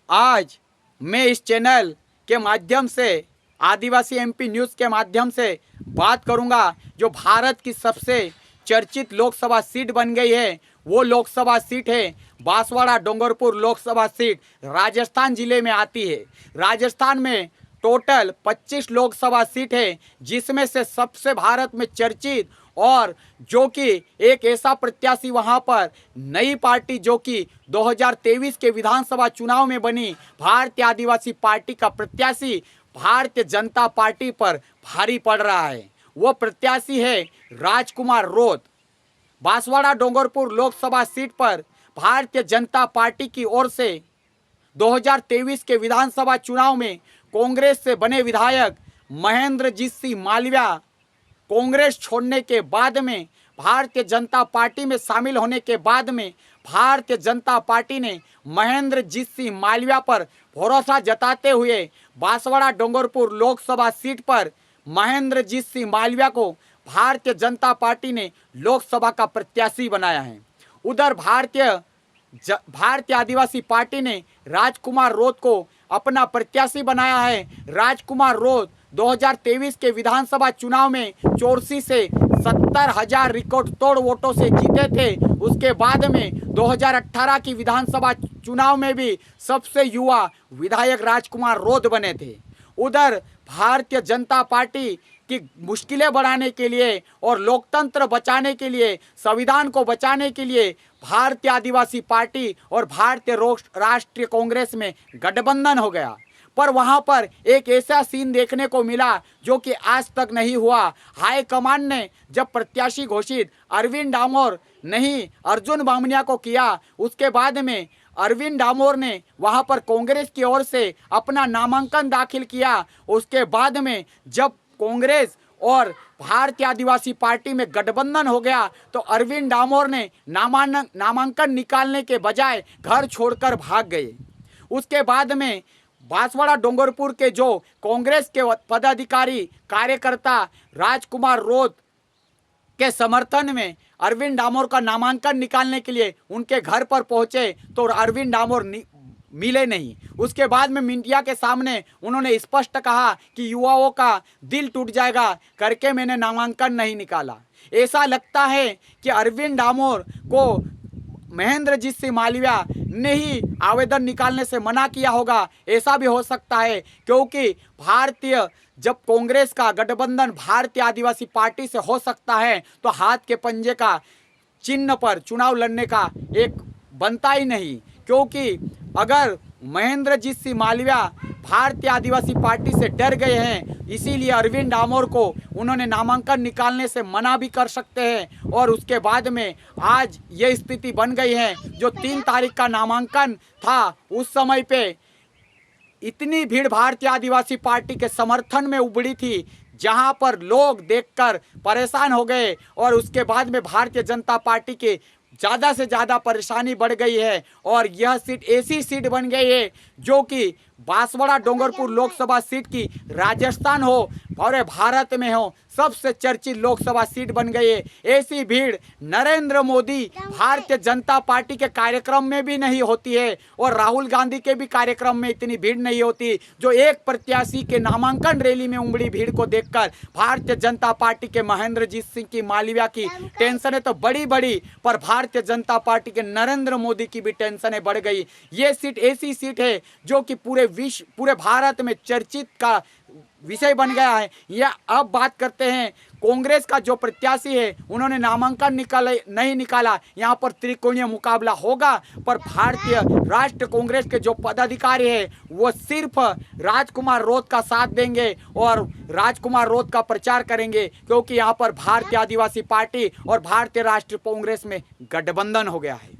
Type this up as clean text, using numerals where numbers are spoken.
आज मैं इस चैनल के माध्यम से आदिवासी एमपी न्यूज़ के माध्यम से बात करूंगा जो भारत की सबसे चर्चित लोकसभा सीट बन गई है। वो लोकसभा सीट है बांसवाड़ा डोंगरपुर लोकसभा सीट, राजस्थान जिले में आती है। राजस्थान में टोटल 25 लोकसभा सीट है, जिसमें से सबसे भारत में चर्चित और जो कि एक ऐसा प्रत्याशी वहां पर नई पार्टी जो कि 2023 के विधानसभा चुनाव में बनी भारतीय आदिवासी पार्टी का प्रत्याशी भारतीय जनता पार्टी पर भारी पड़ रहा है। वो प्रत्याशी है राजकुमार रोत। बांसवाड़ा डोंगरपुर लोकसभा सीट पर भारतीय जनता पार्टी की ओर से 2023 के विधानसभा चुनाव में कांग्रेस से बने विधायक महेंद्रजीत सिंह मालविया कांग्रेस छोड़ने के बाद में भारतीय जनता पार्टी में शामिल होने के बाद में भारतीय जनता पार्टी ने महेंद्रजीत सिंह मालविया पर भरोसा जताते हुए बांसवाड़ा डोंगरपुर लोकसभा सीट पर महेंद्रजीत सिंह मालविया को भारतीय जनता पार्टी ने लोकसभा का प्रत्याशी बनाया है। उधर भारतीय आदिवासी पार्टी ने राजकुमार रोत को अपना प्रत्याशी बनाया है। राजकुमार रोत 2023 के विधानसभा चुनाव में चोरसी से 70,000 रिकॉर्ड तोड़ वोटों से जीते थे। उसके बाद में 2018 की विधानसभा चुनाव में भी सबसे युवा विधायक राजकुमार रोत बने थे। उधर भारतीय जनता पार्टी की मुश्किलें बढ़ाने के लिए और लोकतंत्र बचाने के लिए, संविधान को बचाने के लिए भारतीय आदिवासी पार्टी और भारतीय राष्ट्रीय कांग्रेस में गठबंधन हो गया। पर वहां पर एक ऐसा सीन देखने को मिला जो कि आज तक नहीं हुआ। हाईकमान ने जब प्रत्याशी घोषित अरविंद डामोर नहीं अर्जुन बामनिया को किया, उसके बाद में अरविंद डामोर ने वहां पर कांग्रेस की ओर से अपना नामांकन दाखिल किया। उसके बाद में जब कांग्रेस और भारतीय आदिवासी पार्टी में गठबंधन हो गया तो अरविंद डामोर ने नामांकन निकालने के बजाय घर छोड़कर भाग गए। उसके बाद में बांसवाड़ा डोंगरपुर के जो कांग्रेस के पदाधिकारी कार्यकर्ता राजकुमार रोत के समर्थन में अरविंद डामोर का नामांकन निकालने के लिए उनके घर पर पहुंचे तो अरविंद डामोर मिले नहीं। उसके बाद में मीडिया के सामने उन्होंने स्पष्ट कहा कि युवाओं का दिल टूट जाएगा करके मैंने नामांकन नहीं निकाला। ऐसा लगता है कि अरविंद डामोर को महेंद्रजीत सिंह मालविया ने ही आवेदन निकालने से मना किया होगा। ऐसा भी हो सकता है क्योंकि जब कांग्रेस का गठबंधन भारतीय आदिवासी पार्टी से हो सकता है तो हाथ के पंजे का चिन्ह पर चुनाव लड़ने का एक बनता ही नहीं, क्योंकि अगर महेंद्रजीत सिंह मालविया भारतीय आदिवासी पार्टी से डर गए हैं, इसीलिए अरविंद डामोर को उन्होंने नामांकन निकालने से मना भी कर सकते हैं। और उसके बाद में आज ये स्थिति बन गई है। जो 3 तारीख का नामांकन था उस समय पे इतनी भीड़ भारतीय आदिवासी पार्टी के समर्थन में उमड़ी थी, जहां पर लोग देखकर परेशान हो गए। और उसके बाद में भारतीय जनता पार्टी के ज़्यादा से ज़्यादा परेशानी बढ़ गई है और यह सीट ऐसी सीट बन गई है जो कि बांसवाड़ा डोंगरपुर लोकसभा सीट की राजस्थान हो और भारत में हो सबसे चर्चित लोकसभा सीट बन गई है। ऐसी भीड़ नरेंद्र मोदी भारतीय जनता पार्टी के कार्यक्रम में भी नहीं होती है और राहुल गांधी के भी कार्यक्रम में इतनी भीड़ नहीं होती। जो एक प्रत्याशी के नामांकन रैली में उमड़ी भीड़ को देखकर भारतीय जनता पार्टी के महेंद्रजीत सिंह की मालविया की टेंशनें तो बड़ी बड़ी, पर भारतीय जनता पार्टी के नरेंद्र मोदी की भी टेंशनें बढ़ गई। ये सीट ऐसी सीट है जो कि पूरे भारत में चर्चित का विषय बन गया है। यह अब बात करते हैं कांग्रेस का जो प्रत्याशी है, उन्होंने नामांकन नहीं निकाला। यहाँ पर त्रिकोणीय मुकाबला होगा, पर भारतीय राष्ट्र कांग्रेस के जो पदाधिकारी है वो सिर्फ राजकुमार रोत का साथ देंगे और राजकुमार रोत का प्रचार करेंगे, क्योंकि यहाँ पर भारतीय आदिवासी पार्टी और भारतीय राष्ट्रीय कांग्रेस में गठबंधन हो गया है।